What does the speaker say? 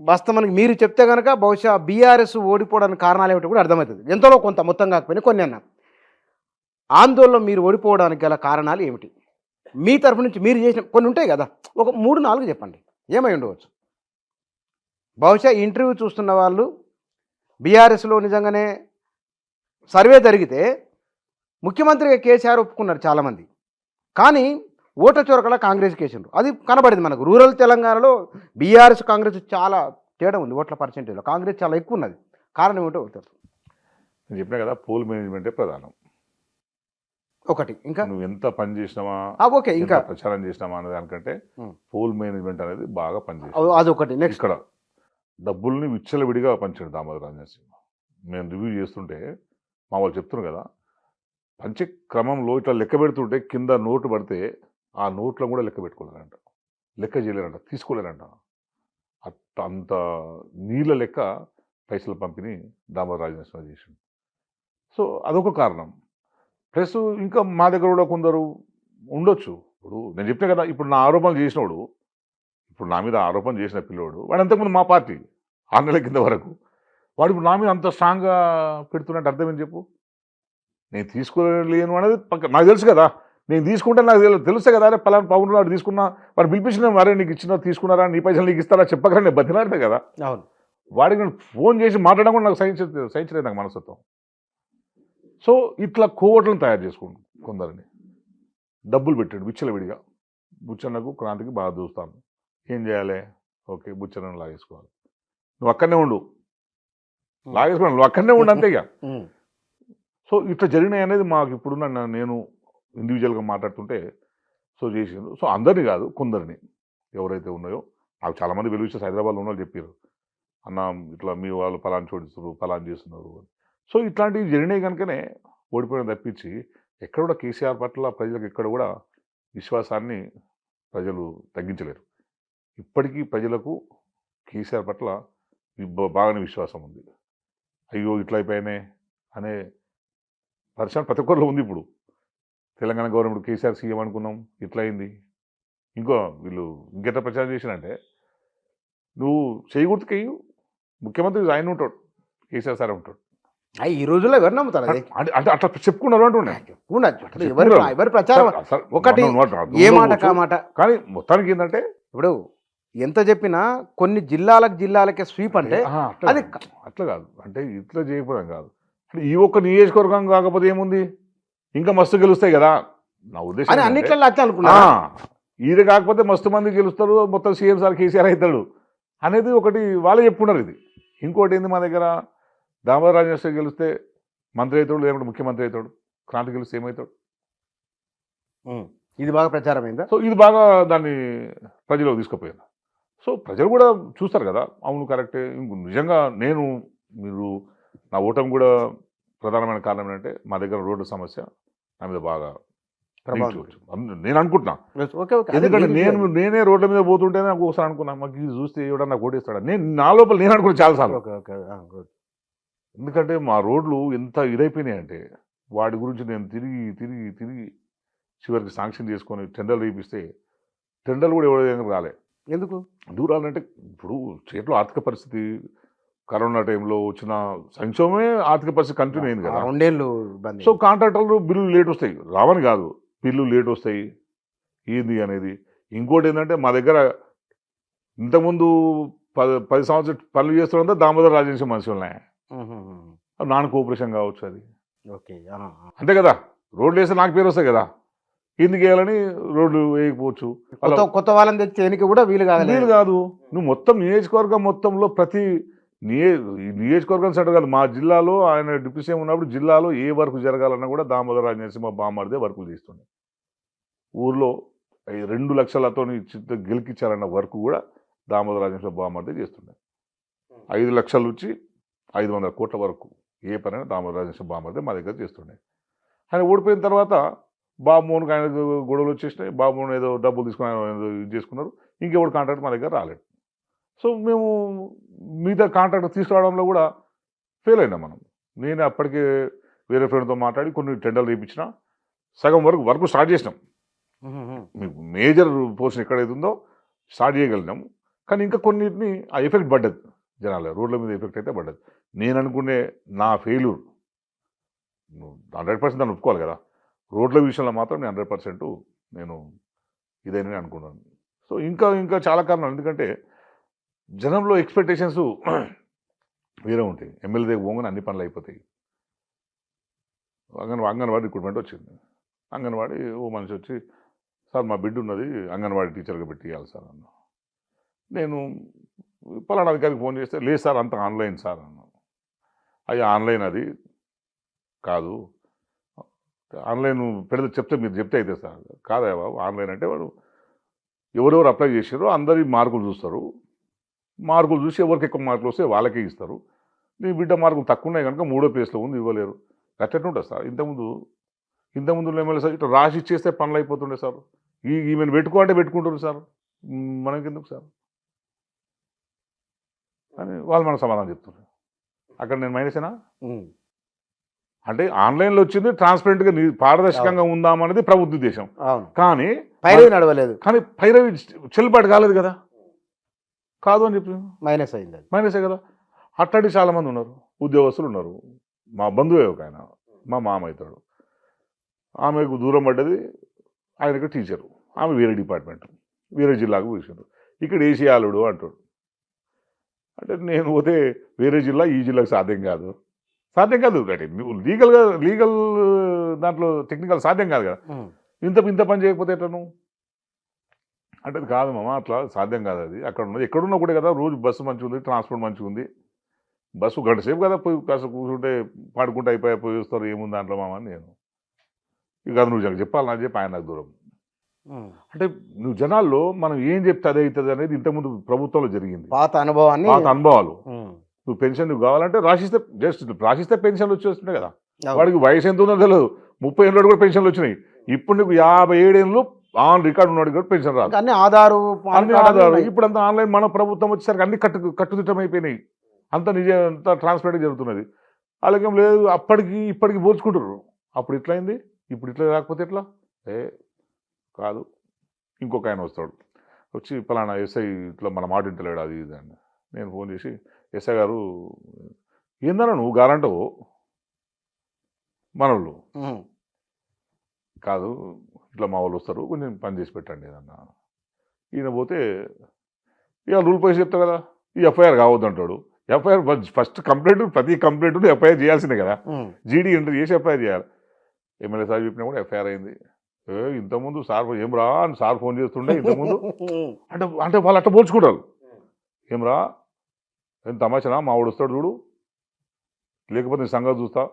వాస్తవానికి మీరు చెప్తే కనుక బహుశా బీఆర్ఎస్ ఓడిపోవడానికి కారణాలు ఏమిటో కూడా అర్థమవుతుంది. ఎంతలో కొంత, మొత్తం కాకపోయినా కొన్ని అన్నా. ఆందోళనలో మీరు ఓడిపోవడానికి గల కారణాలు ఏమిటి? మీ తరఫు నుంచి మీరు చేసిన కొన్ని ఉంటాయి కదా, ఒక 3, 4 చెప్పండి. ఏమై ఉండవచ్చు? బహుశా ఈ ఇంటర్వ్యూ చూస్తున్న వాళ్ళు బీఆర్ఎస్లో నిజంగానే సర్వే జరిగితే ముఖ్యమంత్రిగా కేసీఆర్ ఒప్పుకున్నారు చాలామంది. కానీ ఓట్ల చొరకలా కాంగ్రెస్ కేసిండ్రు. అది కనబడింది మనకు. రూరల్ తెలంగాణలో బీఆర్ఎస్ కాంగ్రెస్ చాలా తేడా ఉంది. ఓట్ల పర్సెంటేజ్లో కాంగ్రెస్ చాలా ఎక్కువ ఉన్నది. కారణం ఏమిటో తెలుసు. నేను చెప్పినా కదా, పోల్ మేనేజ్మెంటే ప్రధానం. ఒకటి ఇంకా నువ్వు ఎంత పని చేసినావా, ఓకే, ఇంకా ప్రచారం చేసినావా అనే దానికంటే పోల్ మేనేజ్మెంట్ అనేది బాగా పనిచేస్తుంది. అదొకటి. నెక్స్ట్ ఇక్కడ డబ్బుల్ని విచ్చలవిడిగా పంచాడు దామోదర రాజనరసింహ. మేము రివ్యూ చేస్తుంటే మా వాళ్ళు చెప్తున్నారు కదా, పంచే క్రమంలో ఇట్లా లెక్క పెడుతుంటే కింద నోటు పడితే ఆ నోట్లో కూడా లెక్క పెట్టుకోలేరంట, లెక్క చేయలేరంట, తీసుకోలేరంట. అంత నీళ్ళ లెక్క పైసల పంపిణీ దామోదర రాజనరసింహ చేసిండు. సో అదొక కారణం. ప్లస్ ఇంకా మా దగ్గర కూడా కొందరు ఉండొచ్చు. ఇప్పుడు నేను చెప్పిన కదా, ఇప్పుడు నా ఆరోపణలు చేసినోడు, ఇప్పుడు నా మీద ఆరోపణ చేసిన పిల్లోడు వాడు అంతకుముందు మా పార్టీ 6 నెలల కింద వరకు, వాడు ఇప్పుడు నా మీద అంత స్ట్రాంగ్గా పెడుతున్నట్టు అర్థం ఏం చెప్పు? నేను తీసుకోలేను అనేది నాకు తెలుసు కదా. నేను తీసుకుంటే నాకు తెలుస్తే కదా, అరే పలానా పవన్ వాడు తీసుకున్నా, వాడు పిలిపించిన మరే నీకు ఇచ్చిన తీసుకున్నారా, నీ పైసలు నీకు ఇస్తారా చెప్పకరా, నేను బతిలాడతా కదా. అవును, వాడికి నేను ఫోన్ చేసి మాట్లాడడం కూడా నాకు సహించలేదు నాకు మనస్తత్వం. సో ఇట్లా కోవట్లను తయారు చేసుకోండి. కొందరిని డబ్బులు పెట్టాడు విచ్చలవిడిగా. బుచ్చన్నకు క్రాంతికి బాగా చూస్తాను, ఏం చేయాలి? ఓకే, బుచ్చన్నను లాగేసుకోవాలి. నువ్వు అక్కడనే ఉండు, లాగేసుకోండి, నువ్వు అక్కడనే ఉండు అంతే. ఇక సో ఇట్లా జరిగినాయి అనేది మాకు ఇప్పుడున్న నేను ఇండివిజువల్గా మాట్లాడుతుంటే సో చేసిండు. సో అందరినీ కాదు, కొందరిని ఎవరైతే ఉన్నాయో, నాకు చాలామంది వెలుగు విషయం హైదరాబాద్లో ఉన్న వాళ్ళు చెప్పారు, అన్న ఇట్లా మీ వాళ్ళు పలానా చోటిస్తారు, పలానా చేస్తున్నారు. సో ఇట్లాంటివి జరిగినాయి కనుకనే ఓడిపోయిన తప్పించి ఎక్కడ కూడా కేసీఆర్ పట్ల ప్రజలకు ఎక్కడ కూడా విశ్వాసాన్ని ప్రజలు తగ్గించలేరు. ఇప్పటికీ ప్రజలకు కేసీఆర్ పట్ల బాగానే విశ్వాసం ఉంది. అయ్యో ఇట్లా అయిపోయినాయి అనే పరిశ్రమ ప్రతి ఒక్కరిలో ఉంది. ఇప్పుడు తెలంగాణ గవర్నమెంట్ కేసీఆర్ సీఎం అనుకున్నాం, ఇట్లా అయింది. ఇంకో వీళ్ళు ఇంకెట్లా ప్రచారం చేసినంటే, నువ్వు చేయకూడదుకయ్యు ముఖ్యమంత్రి ఆయన ఉంటాడు, కేసీఆర్ సార్ ఉంటాడు. ఈ రోజుల్లో ఎవరు నమ్ముతారు? అంటే అట్లా చెప్పుకున్నారు అంటుండే. ఎవరి ప్రచారం ఒకటి, ఏ మాట కామాట. కానీ మొత్తానికి ఏంటంటే, ఇప్పుడు ఎంత చెప్పినా కొన్ని జిల్లాలకే స్వీప్ అంటే అది అట్లా కాదు. అంటే ఇట్లా చేయకపోవడం కాదు, ఈ ఒక్క నియోజకవర్గం కాకపోతే ఏముంది, ఇంకా మస్తు గెలుస్తాయి కదా నా ఉద్దేశం. అన్నిట్లలో అనుకున్నా, ఇది కాకపోతే మస్తు మంది గెలుస్తారు, మొత్తం సీఎం సార్ కేసీఆర్ అవుతాడు అనేది ఒకటి వాళ్ళే చెప్పుకున్నారు. ఇది ఇంకోటి ఏంది, మా దగ్గర దామోదర రాజనరసింహ గెలిస్తే మంత్రి అవుతాడు, లేకుంటే ముఖ్యమంత్రి అవుతాడు. క్రాంతి గెలిస్తే ఏమవుతాడు? ఇది బాగా ప్రచారం అయిందా? సో ఇది బాగా దాన్ని ప్రజలకు తీసుకుపోయారు. సో ప్రజలు కూడా చూస్తారు కదా, అవును కరెక్టే. నిజంగా మీరు నా ఓటమి కూడా ప్రధానమైన కారణం ఏంటంటే, మా దగ్గర రోడ్డు సమస్య నా మీద బాగా నేను అనుకుంటున్నా. ఎందుకంటే నేనే రోడ్ల మీద పోతుంటేనే నాకు ఒకసారి అనుకున్నా, మాకు ఇది చూస్తే ఎవడన్నా ఓటేస్తాడా, నా లోపల నేను అనుకున్నా చాలాసార్లు. ఎందుకంటే మా రోడ్లు ఎంత ఇదైపోయినాయి అంటే, వాటి గురించి నేను తిరిగి చివరికి శాంక్షన్ చేసుకొని టెండర్లు వేయిస్తే టెండర్లు కూడా ఎవరి రాలే. ఎందుకు దూరాలంటే, ఇప్పుడు స్టేట్లో ఆర్థిక పరిస్థితి కరోనా టైంలో వచ్చిన సంక్షోభమే ఆర్థిక పరిస్థితి కంటిన్యూ అయింది కదా, 2 ఏళ్ళు. సో కాంట్రాక్టర్లు బిల్లులు లేట్ వస్తాయి, రావని కాదు, బిల్లులు లేట్ వస్తాయి ఏంది అనేది. ఇంకోటి ఏంటంటే, మా దగ్గర ఇంతకుముందు 10 సంవత్సరాలు పనులు చేస్తుంటే దామోదర రాజనరసింహ మనిషి ఉన్నాయి, నాన్ కోఆపరేషన్ కావచ్చు అది. ఓకే, అంతే కదా, రోడ్లు వేస్తే నాకు పేరు వస్తాయి కదా, ఎందుకు వేయాలని రోడ్లు వేయకపోవచ్చు. కొత్త వాళ్ళని తెచ్చేనికి కూడా వీలు కాదు. నువ్వు మొత్తం నియోజకవర్గం మొత్తంలో ప్రతి నియోజకవర్గం సెంటర్ కాదు, మా జిల్లాలో ఆయన డిప్యూటీ సీఎం ఉన్నప్పుడు జిల్లాలో ఏ వర్క్ జరగాలన్నా కూడా దామోదర రాజనరసింహ బామ్మర్దే వర్కులు చేస్తుండే. ఊర్లో 2 లక్షలతో గెలికిచ్చారన్న వర్క్ కూడా దామోదర రాజనరసింహ బామ్మర్దే చేస్తుండే. 5 లక్షల నుంచి 500 కోట్ల వరకు ఏ పనైనా దామోదర రాజనరసింహ బామ్మర్దే మా దగ్గర చేస్తుండే. ఆయన ఓడిపోయిన తర్వాత బాబుమోహన్కి ఆయన గొడవలు వచ్చేసినాయి, బాబుమోహన్ ఏదో డబ్బులు తీసుకుని ఏదో ఇది చేసుకున్నారు, ఇంకెవడు కాంట్రాక్ట్ మా దగ్గర రాలేదు. సో మేము మిగతా కాంట్రాక్ట్ తీసుకురావడంలో కూడా ఫెయిల్ అయినాం మనం. నేను అప్పటికే వేరే ఫ్రెండ్తో మాట్లాడి కొన్ని టెండర్లు వేయించిన, సగం వరకు వర్క్ స్టార్ట్ చేసినాం. మీకు మేజర్ పోర్షన్ ఎక్కడైతే ఉందో స్టార్ట్ చేయగలిగినాం. కానీ ఇంకా కొన్నిటిని ఆ ఎఫెక్ట్ పడ్డది జనాలు రోడ్ల మీద ఎఫెక్ట్ అయితే పడ్డది. నేను అనుకునే నా ఫెయిల్యూర్ 100% దాన్ని ఒప్పుకోవాలి కదా. రోడ్ల విషయంలో మాత్రం నేను 100% నేను ఇదేనని అనుకున్నాను. సో ఇంకా ఇంకా చాలా కారణాలు. ఎందుకంటే జనంలో ఎక్స్పెక్టేషన్స్ వేరే ఉంటాయి. ఎమ్మెల్యే దగ్గర పోగానే అన్ని పనులు అయిపోతాయి. అంగన్వాడీ రిక్రూట్మెంట్ వచ్చింది. అంగన్వాడీ ఓ మనిషి వచ్చి, సార్ మా బిడ్డ ఉన్నది అంగన్వాడీ టీచర్గా పెట్టి ఇవ్వాలి సార్ అన్న. నేను పలానా అధికారికి ఫోన్ చేస్తే, లేదు సార్ అంత ఆన్లైన్ సార్ అన్నాను. అయ్యా ఆన్లైన్ అది కాదు, ఆన్లైన్ పెడితే చెప్తే మీరు చెప్తే అయితే సార్. కాదా బాబు ఆన్లైన్ అంటే వాడు ఎవరెవరు అప్లై చేసారో అందరి మార్కులు చూస్తారు. మార్కులు చూసి ఎవరికి ఎక్కువ మార్కులు వస్తే వాళ్ళకే ఇస్తారు. నీ బిడ్డ మార్కులు తక్కువ ఉన్నాయి కనుక 3వ ప్లేస్లో ఉంది, ఇవ్వలేరు. అట్లనే ఉంటుంది సార్. ఇంతకుముందు ఎమ్మెల్యే సార్ ఇట్లా రాసి ఇచ్చేస్తే పనులు అయిపోతుండే సార్. ఈమెను పెట్టుకో అంటే పెట్టుకుంటారు సార్, మనకెందుకు సార్ అని వాళ్ళు మనకు సమాధానం చెప్తున్నారు. అక్కడ నేను మైనసేనా? అంటే ఆన్లైన్లో వచ్చింది ట్రాన్స్పరెంట్గా పారదర్శకంగా ఉందామనేది ప్రభుత్వ ఉద్దేశం. కానీ పైరవి నడవలేదు, కానీ పైరవి చెల్లుబాటు కాలేదు కదా. కాదు అని చెప్పి మైనస్ అయింది. మైనసే కదా. అట్లాంటి చాలామంది ఉన్నారు, ఉద్యోగస్తులు ఉన్నారు. మా బంధువే ఒక ఆయన, మా మామ అవుతాడు. ఆమెకు దూరం పడ్డది, ఆయనకు టీచరు. ఆమె వేరే డిపార్ట్మెంట్, వేరే జిల్లాకు కూర్చుంటారు. ఇక్కడ ఏసీ ఆలుడు అంటాడు. అంటే నేను పోతే వేరే జిల్లా ఈ జిల్లాకు సాధ్యం కాదు అంటే నువ్వు లీగల్ దాంట్లో టెక్నికల్ సాధ్యం కాదు కదా. ఇంత పని చేయకపోతే ఎట్లా నువ్వు అంటే అది కాదు మామ, అట్లా సాధ్యం కాదు. అది అక్కడ ఉన్నది ఎక్కడున్నా కూడా కదా. రోజు బస్సు మంచిగా ఉంది, ట్రాన్స్పోర్ట్ మంచిగా ఉంది. బస్సు గంట సేపు కదా పోయి కాస్త కూర్చుంటే పాడుకుంటే పోయి వస్తారు, ఏముంది దాంట్లో మామ అని నేను. ఇక అది నువ్వు చెప్పాలి నాకు చెప్పి ఆయన నాకు దూరం. అంటే నువ్వు జనాల్లో మనం ఏం చెప్తే అదే అవుతుంది అనేది ఇంతకుముందు ప్రభుత్వంలో జరిగింది. పాత అనుభవాలు. నువ్వు పెన్షన్ నువ్వు కావాలంటే రాసిస్తే పెన్షన్లు వచ్చేస్తుంటాయి కదా. వాడికి వయసు ఎంత ఉందో తెలియదు, 30 ఏళ్ళు కూడా పెన్షన్లు వచ్చినాయి. ఇప్పుడు నీకు 57 ఏళ్ళు ఆన్ రికార్డు ఉన్నాడు కూడా పెన్షన్ రాదు. అన్ని ఆధారు. ఇప్పుడు అంతా ఆన్లైన్. మన ప్రభుత్వం వచ్చేసరికి అన్ని కట్టుదిట్టం అయిపోయినాయి. అంత అంత ట్రాన్స్పరెంట్గా జరుగుతున్నది. అలాగే లేదు ఇప్పటికి పోల్చుకుంటారు. అప్పుడు ఇట్లయింది, ఇప్పుడు ఇట్లా రాకపోతే ఎట్లా? కాదు. ఇంకొక ఆయన వస్తాడు, వచ్చి పలానా ఎస్ఐ ఇట్లా మన మాట వింటలేడు అది ఇది అని. నేను ఫోన్ చేసి, ఎస్ఐ గారు ఏందన్నా నువ్వు గారంటావు మనోళ్ళు కాదు, ఇట్లా మా వాళ్ళు వస్తారు కొంచెం పని చేసి పెట్టండి ఏదన్నా. ఈయన పోతే ఇక రూల్ పోయి చెప్తా కదా, ఈ ఎఫ్ఐఆర్ కావద్దు అంటాడు. ఎఫ్ఐఆర్ ఫస్ట్ ప్రతి కంప్లైంట్ ఎఫ్ఐఆర్ చేయాల్సిందే కదా. జీడీ ఎంట్రీ చేసి ఎఫ్ఐఆర్ చేయాలి. ఎమ్మెల్యే సార్ చెప్పినా కూడా ఎఫ్ఐఆర్ అయింది. ఇంతకుముందు సార్ ఏం రా అని సార్ ఫోన్ చేస్తుండే ఇంతకుముందు. అంటే వాళ్ళు అట్లా పోల్చుకుంటారు. ఏం రా ఏం తమాషనా మా వాడు వస్తాడు చూడు, లేకపోతే నీ సంగతి చూస్తా